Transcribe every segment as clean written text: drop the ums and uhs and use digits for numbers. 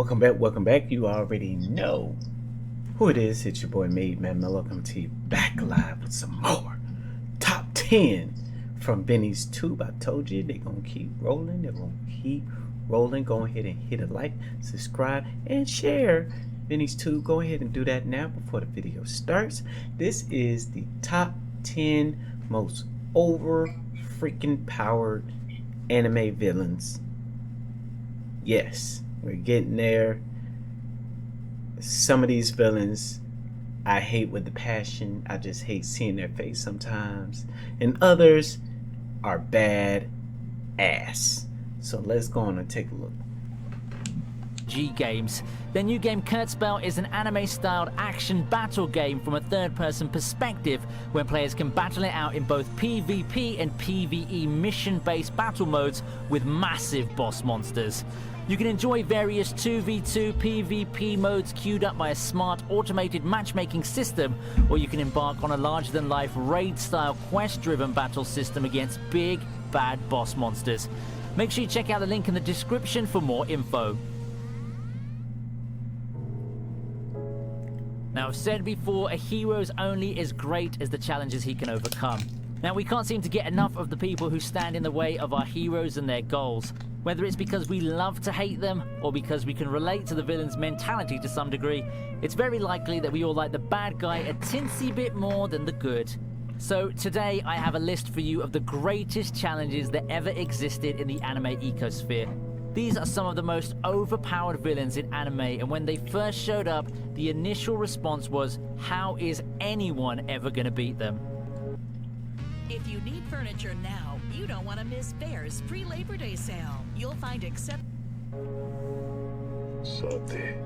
welcome back. You already know who it is. It's your boy MadeMenMelo coming to you back live with some more top 10 from Benny's Tube. I told you they're gonna keep rolling. They're gonna keep rolling. Go ahead and hit a like, subscribe, and share Benny's Tube. Go ahead and do that now before the video starts. This is the top 10 most over freaking powered anime villains. Yes, we're getting there. Some of these villains I hate with the passion. I just hate seeing their face sometimes. And others are bad ass. So let's go on and take a look. G Games. Their new game Kurzbell is an anime-styled action battle game from a third-person perspective where players can battle it out in both PvP and PvE mission-based battle modes with massive boss monsters. You can enjoy various 2v2 PvP modes queued up by a smart automated matchmaking system, or you can embark on a larger-than-life raid-style quest-driven battle system against big, bad boss monsters. Make sure you check out the link in the description for more info. Now, I've said before, a hero's only as great as the challenges he can overcome. Now, we can't seem to get enough of the people who stand in the way of our heroes and their goals. Whether it's because we love to hate them, or because we can relate to the villain's mentality to some degree, it's very likely that we all like the bad guy a tinsy bit more than the good. So today I have a list for you of the greatest challenges that ever existed in the anime ecosphere. These are some of the most overpowered villains in anime, and when they first showed up, the initial response was, how is anyone ever gonna beat them? If you need furniture now, you don't want to miss Bear's pre-Labor Day sale. You'll find except... Sate,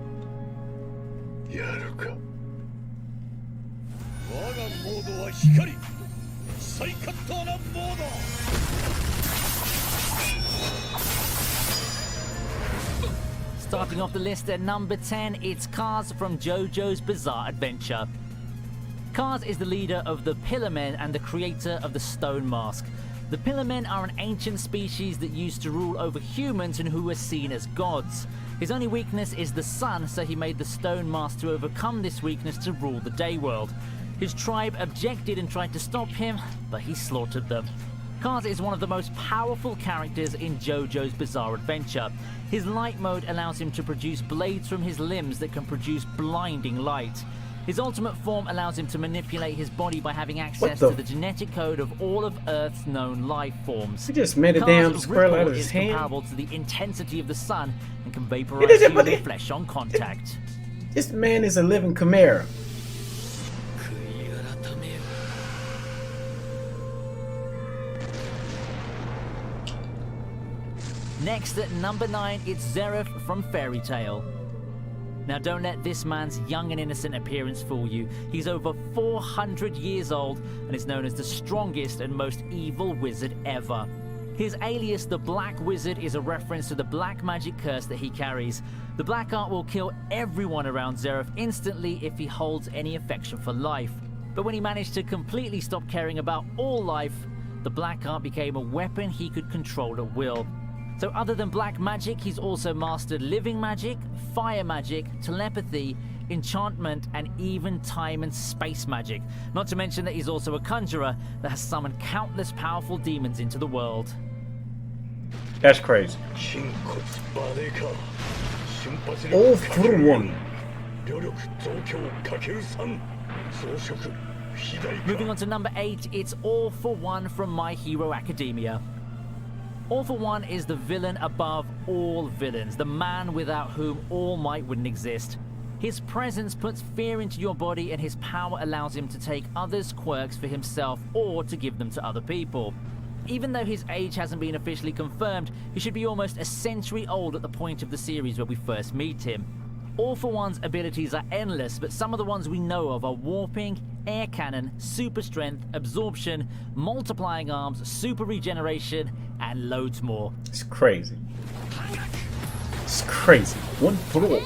yaru ka? Waga modo wa hikari, saikato na modo. Starting off the list at number 10, it's Kaz from JoJo's Bizarre Adventure. Kaz is the leader of the Pillar Men and the creator of the Stone Mask. The Pillar Men are an ancient species that used to rule over humans and who were seen as gods. His only weakness is the sun, so he made the Stone Mask to overcome this weakness to rule the day world. His tribe objected and tried to stop him, but he slaughtered them. Kaz is one of the most powerful characters in JoJo's Bizarre Adventure. His light mode allows him to produce blades from his limbs that can produce blinding light. His ultimate form allows him to manipulate his body by having access to the genetic code of all of Earth's known life forms. He just made a damn squirrel out of his hand. Is comparable to the intensity of the sun and can vaporize human flesh on contact. This man is a living chimera. Next at number 9, it's Zeref from Fairy Tail. Now, don't let this man's young and innocent appearance fool you. He's over 400 years old and is known as the strongest and most evil wizard ever. His alias, the Black Wizard, is a reference to the black magic curse that he carries. The black art will kill everyone around Zeref instantly if he holds any affection for life. But when he managed to completely stop caring about all life, the black art became a weapon he could control at will. So other than black magic, he's also mastered living magic, fire magic, telepathy, enchantment, and even time and space magic. Not to mention that he's also a conjurer that has summoned countless powerful demons into the world. That's crazy. All for one. Moving on to number 8, it's All for One from My Hero Academia. All for One is the villain above all villains, the man without whom all might wouldn't exist. His presence puts fear into your body, and his power allows him to take others' quirks for himself or to give them to other people. Even though his age hasn't been officially confirmed, he should be almost a century old at the point of the series where we first meet him. All for One's abilities are endless, but some of the ones we know of are warping, air cannon, super strength, absorption, multiplying arms, super regeneration, and loads more. It's crazy. It's crazy. One for all.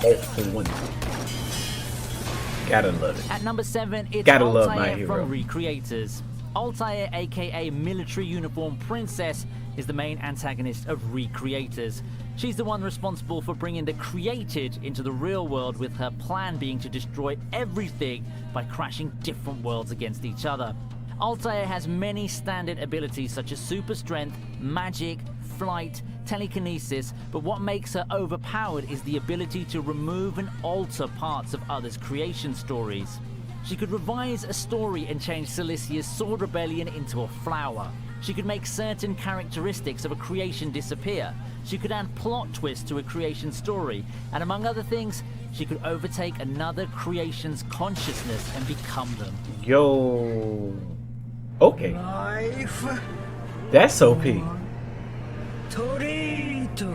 All for one. Gotta love it. At number 7, it's Gotta love my Altair hero. from Recreators. Altair, aka Military Uniform Princess, is the main antagonist of Recreators. She's the one responsible for bringing the created into the real world, with her plan being to destroy everything by crashing different worlds against each other. Altair has many standard abilities such as super strength, magic, flight, telekinesis, but what makes her overpowered is the ability to remove and alter parts of others' creation stories. She could revise a story and change Cilicia's sword rebellion into a flower. She could make certain characteristics of a creation disappear. She could add plot twists to a creation story, and among other things, she could overtake another creation's consciousness and become them. Yo. Okay. Life. That's OP. Torito.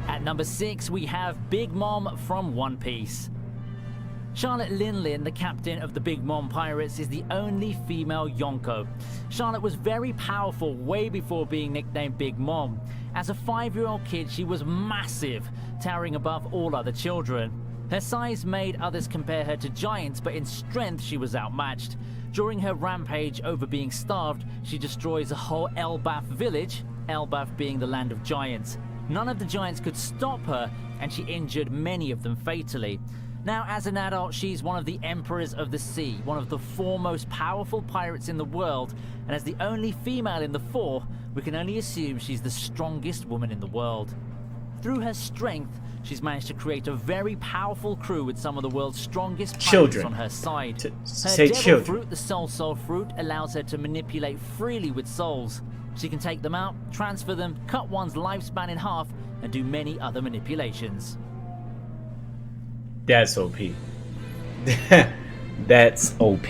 At number 6, we have Big Mom from One Piece. Charlotte Linlin, the captain of the Big Mom Pirates, is the only female Yonko. Charlotte was very powerful way before being nicknamed Big Mom. As a 5-year-old kid, she was massive, towering above all other children. Her size made others compare her to giants, but in strength she was outmatched. During her rampage over being starved, she destroys a whole Elbaf village, Elbaf being the land of giants. None of the giants could stop her, and she injured many of them fatally. Now, as an adult, she's one of the Emperors of the Sea, one of the 4 most powerful pirates in the world, and as the only female in the 4, we can only assume she's the strongest woman in the world. Through her strength, she's managed to create a very powerful crew with some of the world's strongest pirates on her side. Her devil fruit, the Soul fruit, allows her to manipulate freely with souls. She can take them out, transfer them, cut one's lifespan in half, and do many other manipulations. That's OP. That's OP.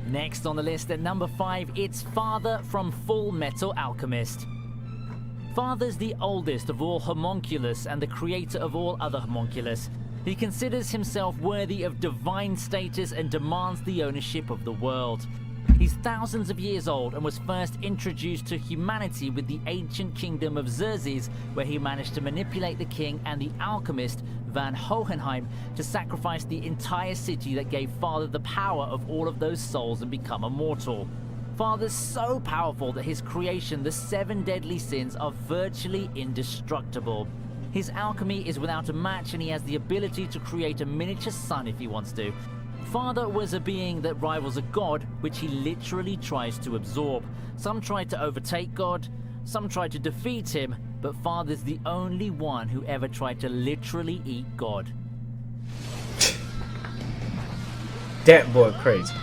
Next on the list at number 5, it's Father from Fullmetal Alchemist. Father's the oldest of all homunculus and the creator of all other homunculus. He considers himself worthy of divine status and demands the ownership of the world. He's thousands of years old and was first introduced to humanity with the ancient kingdom of Xerxes, where he managed to manipulate the king and the alchemist Van Hohenheim to sacrifice the entire city that gave Father the power of all of those souls and become immortal. Father's so powerful that his creation, the 7 deadly sins, are virtually indestructible. His alchemy is without a match, and he has the ability to create a miniature sun if he wants to. Father was a being that rivals a god, which he literally tries to absorb. Some tried to overtake God, some tried to defeat him, but Father's the only one who ever tried to literally eat God. That boy crazy.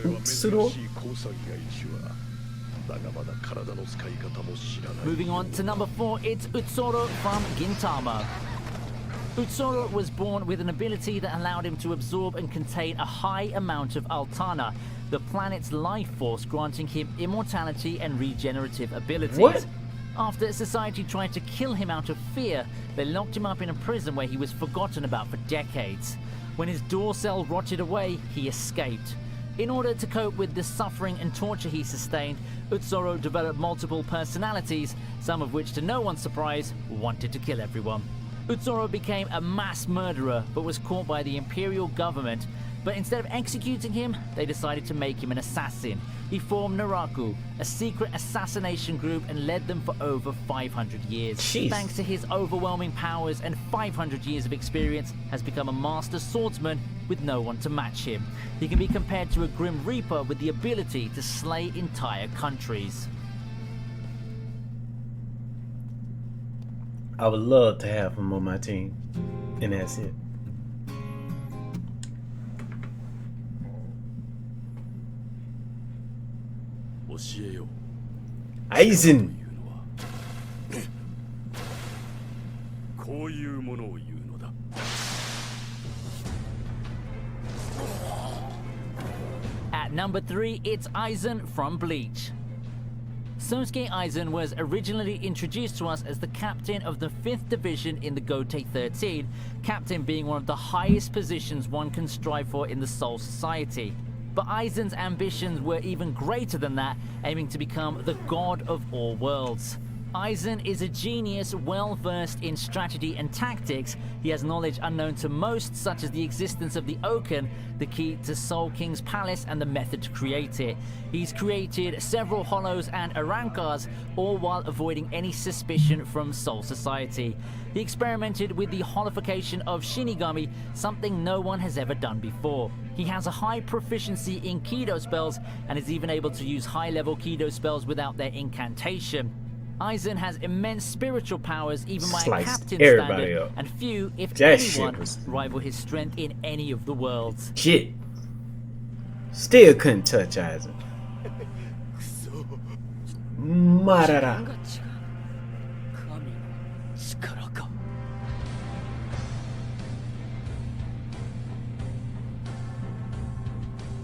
Utsuro. Moving on to number 4, it's Utsuro from Gintama. Utsuro was born with an ability that allowed him to absorb and contain a high amount of Altana, the planet's life force, granting him immortality and regenerative abilities. What? After society tried to kill him out of fear, they locked him up in a prison where he was forgotten about for decades. When his door cell rotted away, he escaped. In order to cope with the suffering and torture he sustained, Utsuro developed multiple personalities, some of which, to no one's surprise, wanted to kill everyone. Utsuro became a mass murderer, but was caught by the imperial government. But instead of executing him, they decided to make him an assassin. He formed Naraku, a secret assassination group, and led them for over 500 years. Jeez. Thanks to his overwhelming powers and 500 years of experience, has become a master swordsman with no one to match him. He can be compared to a Grim Reaper with the ability to slay entire countries. I would love to have him on my team, and that's it. Aizen. At number 3, it's Aizen from Bleach. Sosuke Aizen was originally introduced to us as the captain of the 5th Division in the Gotei 13, captain being one of the highest positions one can strive for in the Soul Society. But Aizen's ambitions were even greater than that, aiming to become the god of all worlds. Aizen is a genius well versed in strategy and tactics. He has knowledge unknown to most, such as the existence of the Oken, the key to Soul King's palace, and the method to create it. He's created several hollows and arankars, all while avoiding any suspicion from Soul Society. He experimented with the holification of Shinigami, something no one has ever done before. He has a high proficiency in Kido spells and is even able to use high-level Kido spells without their incantation. Aizen has immense spiritual powers even by a captain standard, up. and few, if That anyone, was... rival his strength in any of the worlds. Shit. Still couldn't touch Aizen. Madara.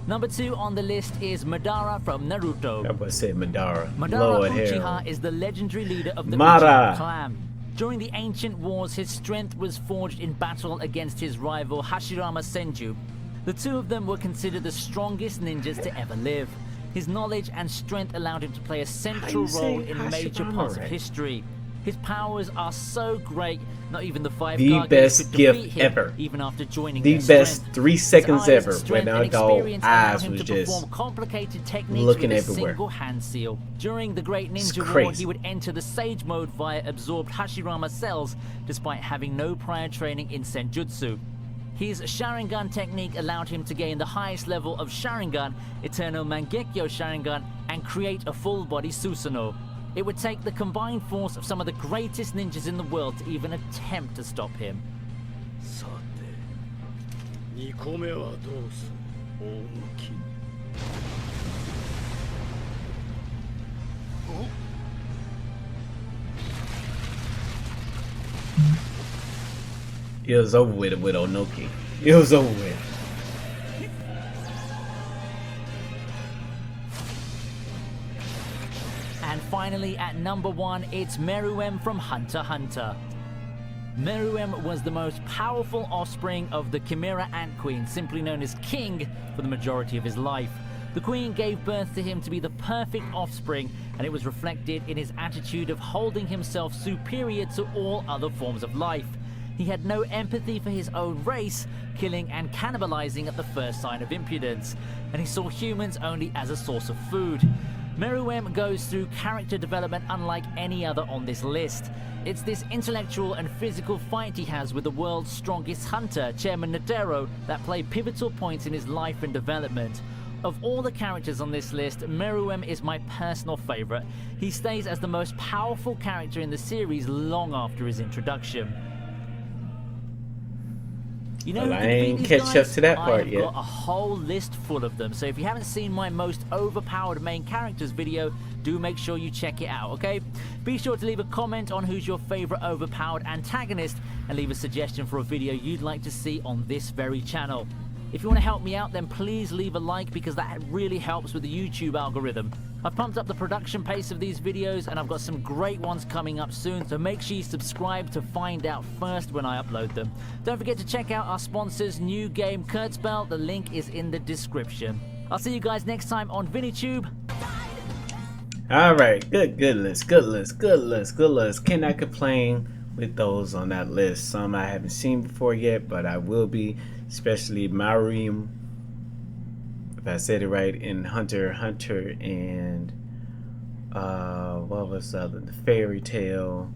Number 2 on the list is Madara from Naruto. I was say Madara. Madara Lord Uchiha hell. is the legendary leader of the Madara. Uchiha clan. During the ancient wars, his strength was forged in battle against his rival Hashirama Senju. The two of them were considered the strongest ninjas to ever live. His knowledge and strength allowed him to play a central role in major parts of history. His powers are so great, not even the five The best could defeat gift him, ever. even after joining The their best strength. 3 seconds His ever when strength our and dog experience allowed eyes him was to just perform complicated techniques looking with a everywhere. single hand seal. During the Great It's Ninja War, crazy. he would enter the Sage Mode via absorbed Hashirama cells, despite having no prior training in Senjutsu. His Sharingan technique allowed him to gain the highest level of Sharingan, Eternal Mangekyo Sharingan, and create a full-body Susanoo. It would take the combined force of some of the greatest ninjas in the world to even attempt to stop him. さて2個目はどうする大貫 It was over with Onoki. It was over with. And finally, at number 1, it's Meruem from Hunter x Hunter. Meruem was the most powerful offspring of the Chimera Ant Queen, simply known as King, for the majority of his life. The Queen gave birth to him to be the perfect offspring, and it was reflected in his attitude of holding himself superior to all other forms of life. He had no empathy for his own race, killing and cannibalizing at the first sign of impudence, and he saw humans only as a source of food. Meruem goes through character development unlike any other on this list. It's this intellectual and physical fight he has with the world's strongest hunter, Chairman Nadero, that play pivotal points in his life and development. Of all the characters on this list, Meruem is my personal favorite. He stays as the most powerful character in the series long after his introduction. You know, Well, who I could beat ain't these catch up guys? to that part I've yet. got a whole list full of them, so if you haven't seen my most overpowered main characters video, do make sure you check it out, okay? Be sure to leave a comment on who's your favorite overpowered antagonist, and leave a suggestion for a video you'd like to see on this very channel. If you want to help me out, then please leave a like, because that really helps with the YouTube algorithm. I've pumped up the production pace of these videos, and I've got some great ones coming up soon, so make sure you subscribe to find out first when I upload them. Don't forget to check out our sponsor's new game, Kurzbell. The link is in the description. I'll see you guys next time on VinnyTube. Alright, good list. Cannot complain with those on that list. Some I haven't seen before yet, but I will be, especially Meruem, if I said it right, in Hunter x Hunter, and what was the other? The Fairy Tail,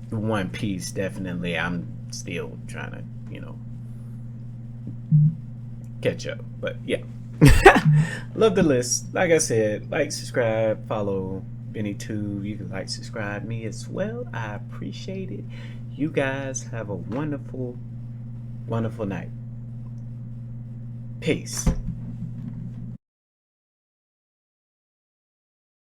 the One Piece. Definitely, I'm still trying to, catch up. But yeah, love the list. Like I said, like, subscribe, follow VinnyTube. You can like, subscribe me as well. I appreciate it. You guys have a wonderful night. Peace.